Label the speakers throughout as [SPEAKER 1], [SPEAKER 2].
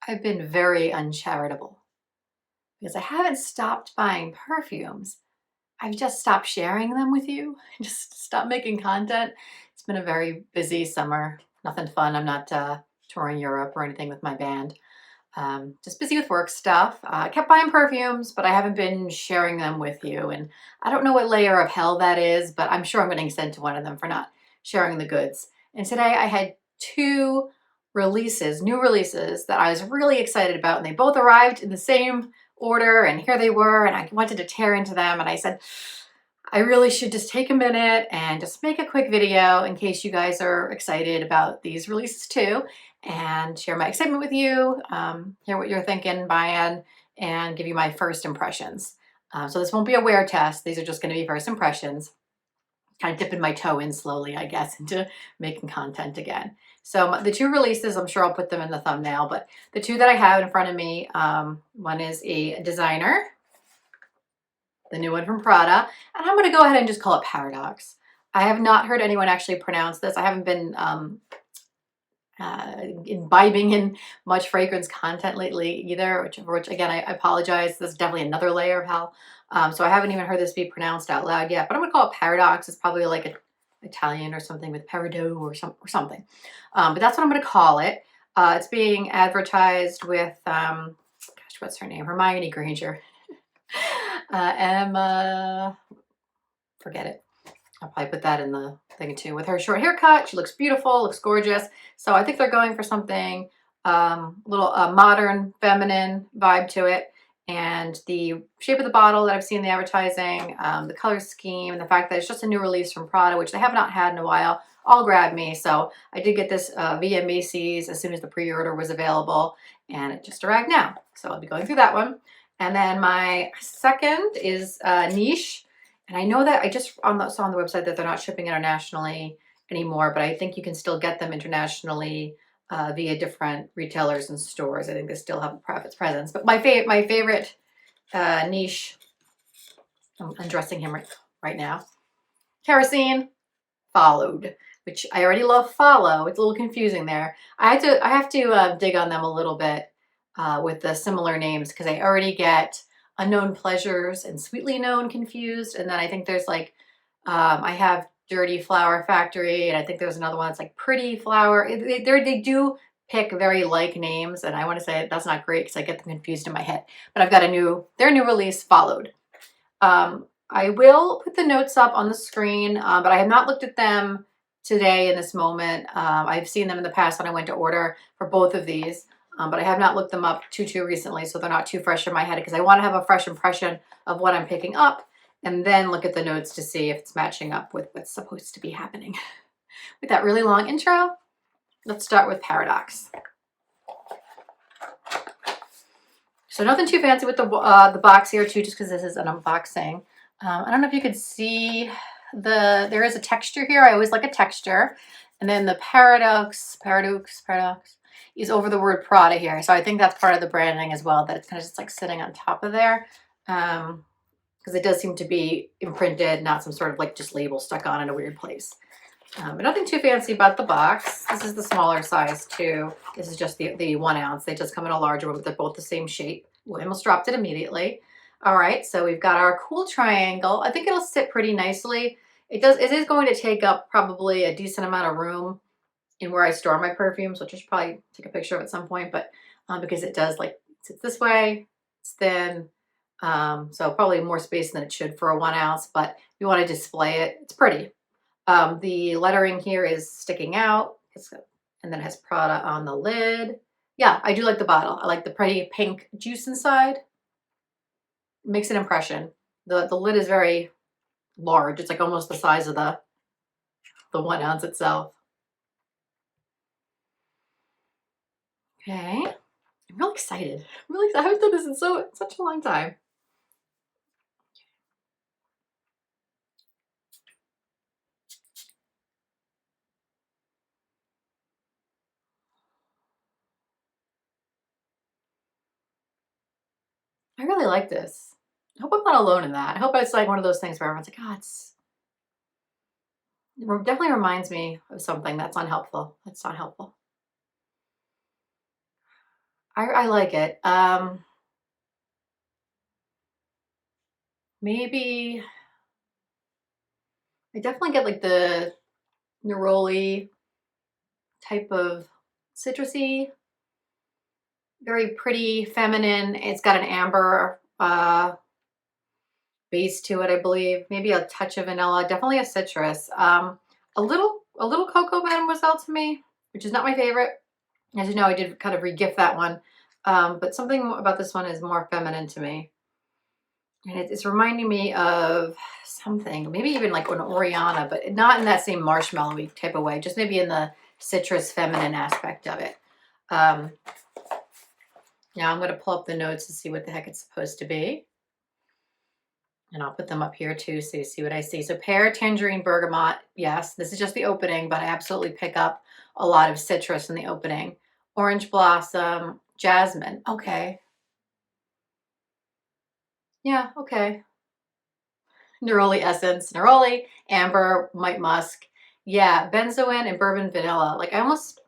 [SPEAKER 1] I've been very uncharitable because I haven't stopped buying perfumes. I've just stopped sharing them with you. Just stopped making content. It's been a very busy summer. Nothing fun. I'm not touring Europe or anything with my band. Just busy with work stuff. I kept buying perfumes, but I haven't been sharing them with you. And I don't know what layer of hell that is, but I'm sure I'm getting sent to one of them for not sharing the goods. And today I had two new releases that I was really excited about, and they both arrived in the same order, and here they were, and I wanted to tear into them, and I said, I really should just take a minute and just make a quick video in case you guys are excited about these releases too, and share my excitement with you, hear what you're thinking, buying, and give you my first impressions. So this won't be a wear test. These are just going to be first impressions. Kind of dipping my toe in slowly, I guess, into making content again. So the two releases, I'm sure I'll put them in the thumbnail, but the two that I have in front of me, one is a designer, the new one from Prada, and I'm going to go ahead and just call it Paradoxe. I have not heard anyone actually pronounce this. I haven't been imbibing in much fragrance content lately either, which again, I apologize. This is definitely another layer of hell. So I haven't even heard this be pronounced out loud yet, but I'm going to call it Paradoxe. It's probably like an Italian or something with Paradoxe or something. But that's what I'm going to call it. It's being advertised with, gosh, what's her name? Hermione Granger. Emma, forget it. I'll probably put that in the thing too. With her short haircut, she looks beautiful, looks gorgeous. So I think they're going for something a little modern, feminine vibe to it. And the shape of the bottle that I've seen in the advertising, the color scheme, and the fact that it's just a new release from Prada, which they have not had in a while, all grabbed me. So I did get this via Macy's as soon as the pre-order was available, and it just arrived now. So I'll be going through that one. And then my second is Niche. And I know that I just saw on the website that they're not shipping internationally anymore, but I think you can still get them internationally via different retailers and stores. I think they still have a profits presence. But my favorite Niche, I'm undressing him right now, Kerosene Followed, which I already love Follow. It's a little confusing there. I have to dig on them a little bit with the similar names because I already get Unknown Pleasures and Sweetly Known confused. And then I think there's like, I have Dirty Flower Factory, and I think there's another one that's like Pretty Flower. They do pick very like names, and I want to say that's not great because I get them confused in my head. But I've got their new release, Followed. I will put the notes up on the screen, but I have not looked at them today in this moment. I've seen them in the past when I went to order for both of these. But I have not looked them up too recently, so they're not too fresh in my head because I want to have a fresh impression of what I'm picking up and then look at the notes to see if it's matching up with what's supposed to be happening. With that really long intro, let's start with Paradoxe. So nothing too fancy with the box here too, just because this is an unboxing. I don't know if you could see there is a texture here. I always like a texture. And then the Paradoxe is over the word Prada here. So I think that's part of the branding as well, that it's kind of just like sitting on top of there. Because it does seem to be imprinted, not some sort of like just label stuck on in a weird place. But nothing too fancy about the box. This is the smaller size too. This is just the 1 ounce. They just come in a larger one, but they're both the same shape. We almost dropped it immediately. All right, so we've got our cool triangle. I think it'll sit pretty nicely. It is going to take up probably a decent amount of room in where I store my perfumes, which I should probably take a picture of at some point, but because it does like sits this way, it's thin, so probably more space than it should for a 1 ounce, but if you want to display it, it's pretty. The lettering here is sticking out, and then it has Prada on the lid. Yeah, I do like the bottle. I like the pretty pink juice inside. It makes an impression. The lid is very large. It's like almost the size of the 1 ounce itself. Okay, I'm really excited. I haven't done this in such a long time. I really like this. I hope I'm not alone in that. I hope it's like one of those things where everyone's like, oh, it definitely reminds me of something that's unhelpful. That's not helpful. I like it. Maybe I definitely get like the neroli type of citrusy, very pretty, feminine. It's got an amber base to it, I believe. Maybe a touch of vanilla, definitely a citrus. A little cocoa mademoiselle to me, which is not my favorite. As you know, I did kind of re-gift that one. But something about this one is more feminine to me. And it's reminding me of something, maybe even like an Oriana, but not in that same marshmallowy type of way, just maybe in the citrus feminine aspect of it. Now I'm going to pull up the notes to see what the heck it's supposed to be. And I'll put them up here too so you see what I see. So pear, tangerine, bergamot. Yes, this is just the opening, but I absolutely pick up a lot of citrus in the opening. Orange blossom, jasmine. Okay. Yeah, okay. Neroli essence, neroli, amber, white musk. Yeah, benzoin and bourbon vanilla. Like I almost,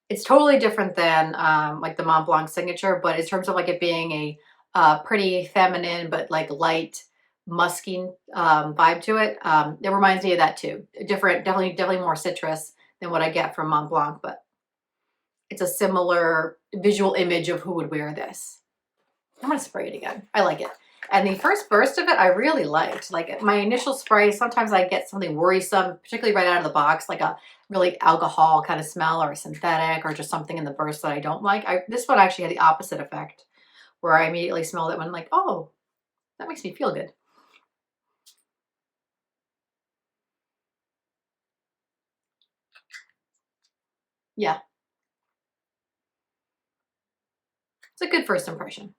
[SPEAKER 1] it's totally different than like the Mont Blanc signature, but in terms of like it being a pretty feminine but like light musky vibe to it, it reminds me of that too. Different, definitely more citrus than what I get from Mont Blanc, but it's a similar visual image of who would wear this. I'm gonna spray it again. I like it. And the first burst of it, I really liked. Like my initial spray, sometimes I get something worrisome, particularly right out of the box, like a really alcohol kind of smell or a synthetic or just something in the burst that I don't like. This one actually had the opposite effect where I immediately smelled it when I'm like, oh, that makes me feel good. Yeah, it's a good first impression.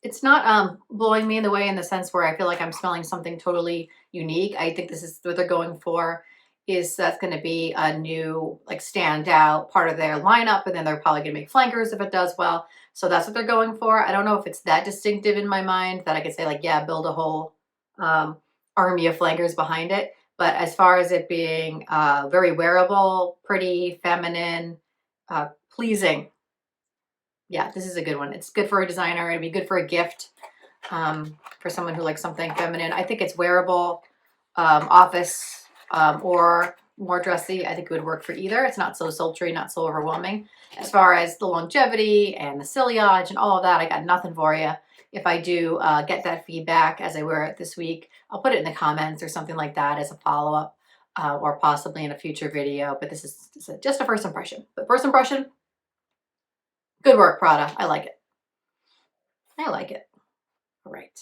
[SPEAKER 1] It's not blowing me in the way in the sense where I feel like I'm smelling something totally unique. I think this is what they're going for, is that's going to be a new like standout part of their lineup, and then they're probably going to make flankers if it does well. So that's what they're going for. I don't know if it's that distinctive in my mind that I could say like, yeah, build a whole um, army of flankers behind it. But as far as it being very wearable, pretty, feminine, pleasing, yeah, this is a good one. It's good for a designer. It'd be good for a gift for someone who likes something feminine. I think it's wearable, office, or more dressy. I think it would work for either. It's not so sultry, not so overwhelming. As far as the longevity and the sillage and all of that, I got nothing for you. If I do get that feedback as I wear it this week, I'll put it in the comments or something like that as a follow-up or possibly in a future video. But this is just a first impression. But first impression, good work, Prada. I like it. I like it. All right.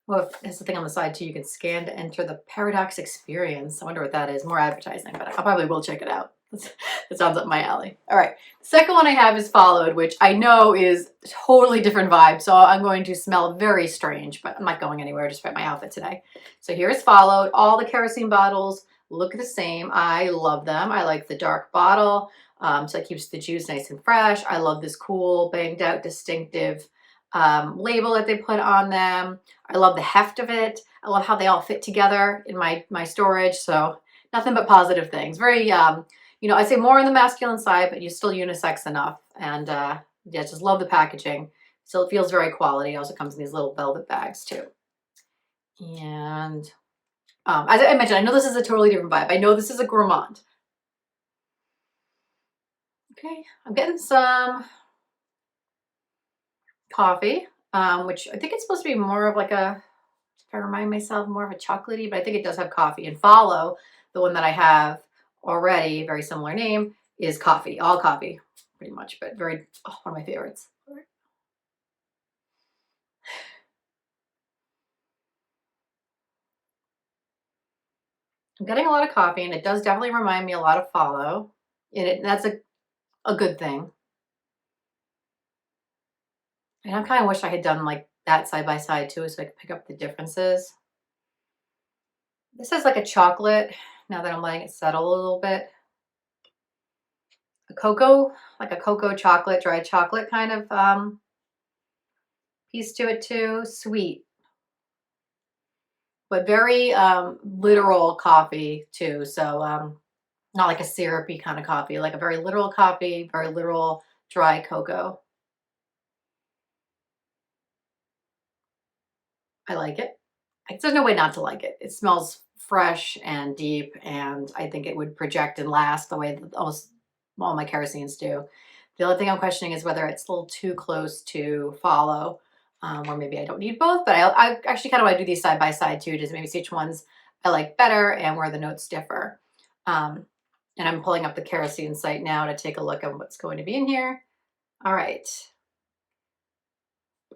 [SPEAKER 1] Well, there's the thing on the side too. You can scan to enter the Paradoxe experience. I wonder what that is. More advertising, but I probably will check it out. That sounds up my alley. All right. Second one I have is Followed, which I know is totally different vibe. So I'm going to smell very strange, but I'm not going anywhere despite my outfit today. So here's Followed. All the kerosene bottles look the same. I love them. I like the dark bottle. So it keeps the juice nice and fresh. I love this cool, banged out, distinctive label that they put on them. I love the heft of it. I love how they all fit together in my storage. So nothing but positive things. Very, I'd say more on the masculine side, but you're still unisex enough. And yeah, just love the packaging. So it feels very quality. It also comes in these little velvet bags too. And as I mentioned, I know this is a totally different vibe. I know this is a gourmand. Okay, I'm getting some coffee, which I think it's supposed to be more of like a, if I remind myself, more of a chocolatey, but I think it does have coffee. And Follow, the one that I have already, very similar name, is coffee, all coffee, pretty much, but very, one of my favorites. I'm getting a lot of coffee, and it does definitely remind me a lot of Follow. And that's a good thing. And I kind of wish I had done like that side by side too, so I could pick up the differences. This is like a chocolate, now that I'm letting it settle a little bit. A cocoa, like a cocoa chocolate, dried chocolate kind of piece to it too. Sweet, but very literal coffee too. So not like a syrupy kind of coffee, like a very literal coffee, very literal dry cocoa. I like it. There's no way not to like it. It smells fresh and deep, and I think it would project and last the way that almost all my kerosenes do. The only thing I'm questioning is whether it's a little too close to follow, or maybe I don't need both. But I actually kind of want to do these side by side too, just maybe see which ones I like better and where the notes differ. And I'm pulling up the kerosene site now to take a look at what's going to be in here. All right.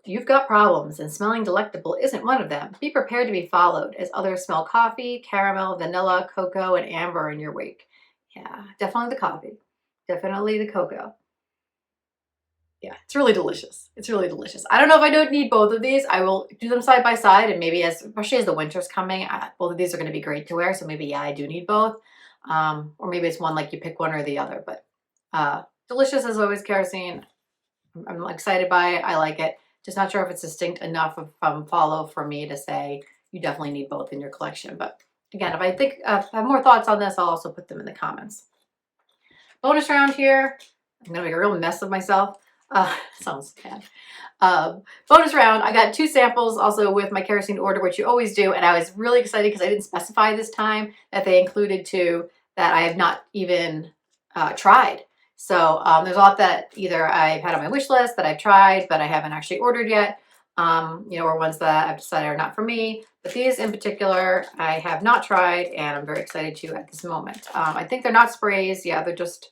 [SPEAKER 1] You've got problems, and smelling delectable isn't one of them. Be prepared to be followed, as others smell coffee, caramel, vanilla, cocoa, and amber in your wake. Yeah, definitely the coffee. Definitely the cocoa. Yeah, it's really delicious. It's really delicious. I don't know if I don't need both of these. I will do them side by side, and maybe especially as the winter's coming, both of these are going to be great to wear. So maybe, yeah, I do need both. Or maybe it's one like you pick one or the other. But delicious as always, kerosene. I'm excited by it. I like it. Just not sure if it's distinct enough from Follow for me to say you definitely need both in your collection. But again, if I think I have more thoughts on this, I'll also put them in the comments. Bonus round here. I'm going to make a real mess of myself. Sounds bad. Bonus round. I got 2 samples also with my kerosene order, which you always do. And I was really excited because I didn't specify this time that they included 2 that I have not even tried. So there's a lot that either I've had on my wish list that I've tried, but I haven't actually ordered yet, or ones that I've decided are not for me. But these in particular, I have not tried, and I'm very excited to at this moment. I think they're not sprays. Yeah, they're just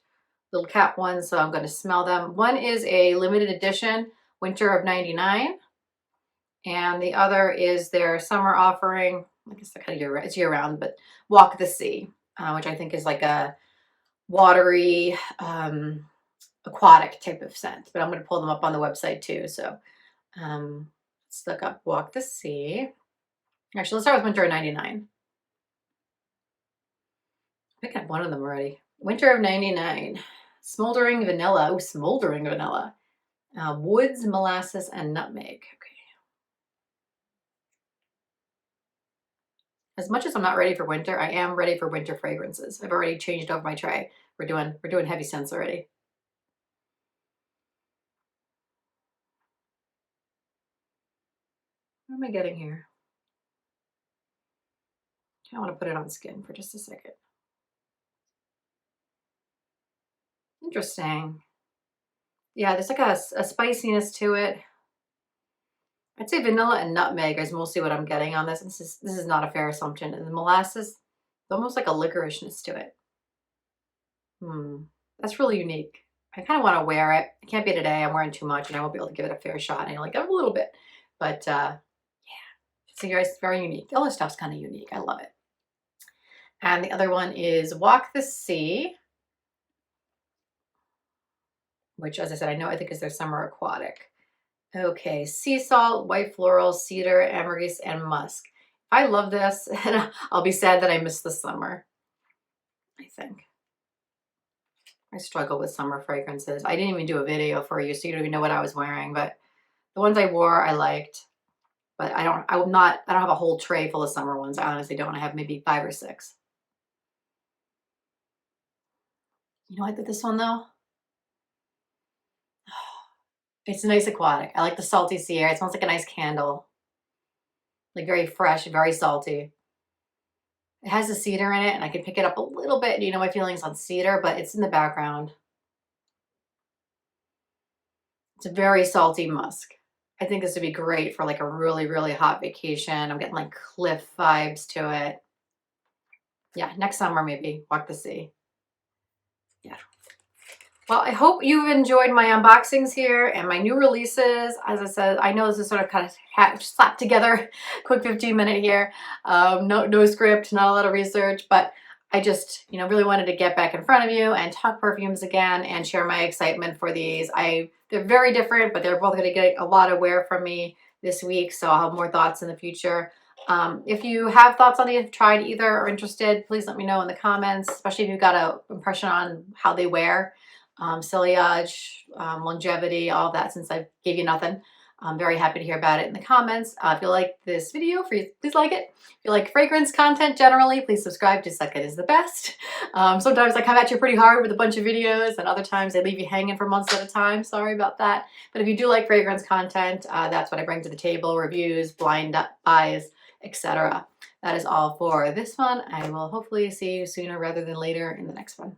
[SPEAKER 1] little cap ones, so I'm going to smell them. One is a limited edition, winter of '99, and the other is their summer offering. I guess they're kind of it's year round, but Walk the Sea, which I think is like a watery, aquatic type of scent, but I'm going to pull them up on the website too. So let's look up Walk the Sea. Actually, let's start with winter of '99. I think I have one of them already. Winter of '99. Smoldering vanilla. Oh, smoldering vanilla. Woods, molasses, and nutmeg. Okay. As much as I'm not ready for winter, I am ready for winter fragrances. I've already changed over my tray. We're doing heavy scents already. What am I getting here? I want to put it on skin for just a second. Interesting. Yeah, there's like a spiciness to it. I'd say vanilla and nutmeg is mostly what I'm getting on this. This is not a fair assumption. And the molasses, it's almost like a licorishness to it. That's really unique. I kind of want to wear it. It can't be today. I'm wearing too much, and I won't be able to give it a fair shot. And I like it a little bit, but yeah, it's very unique. All this stuff's kind of unique. I love it. And the other one is Walk the Sea, which, as I said, I think is their summer aquatic. Okay, sea salt, white floral, cedar, ambergris, and musk. I love this, and I'll be sad that I missed the summer. I think I struggle with summer fragrances. I didn't even do a video for you, so you don't even know what I was wearing. But the ones I wore, I liked. But I don't have a whole tray full of summer ones. I honestly don't. I have maybe 5 or 6. You know, I did this one though. It's a nice aquatic. I like the salty sea air. It smells like a nice candle. Like very fresh, very salty. It has a cedar in it, and I can pick it up a little bit. You know my feelings on cedar, but it's in the background. It's a very salty musk. I think this would be great for like a really, really hot vacation. I'm getting like cliff vibes to it. Yeah, next summer maybe, Walk the Sea. Yeah. Well, I hope you've enjoyed my unboxings here and my new releases. As I said, I know this is sort of kind of slapped together, quick 15-minute here. No script, not a lot of research, but I just, really wanted to get back in front of you and talk perfumes again and share my excitement for these. They're very different, but they're both going to get a lot of wear from me this week, so I'll have more thoughts in the future. If you have thoughts on these, tried either, or interested, please let me know in the comments, especially if you've got an impression on how they wear. Sillage, longevity, all of that, since I gave you nothing. I'm very happy to hear about it in the comments. If you like this video, please like it. If you like fragrance content generally, please subscribe to Second is the Best. Sometimes I come at you pretty hard with a bunch of videos, and other times I leave you hanging for months at a time. Sorry about that. But if you do like fragrance content, that's what I bring to the table: reviews, blind buys, etc. That is all for this one. I will hopefully see you sooner rather than later in the next one.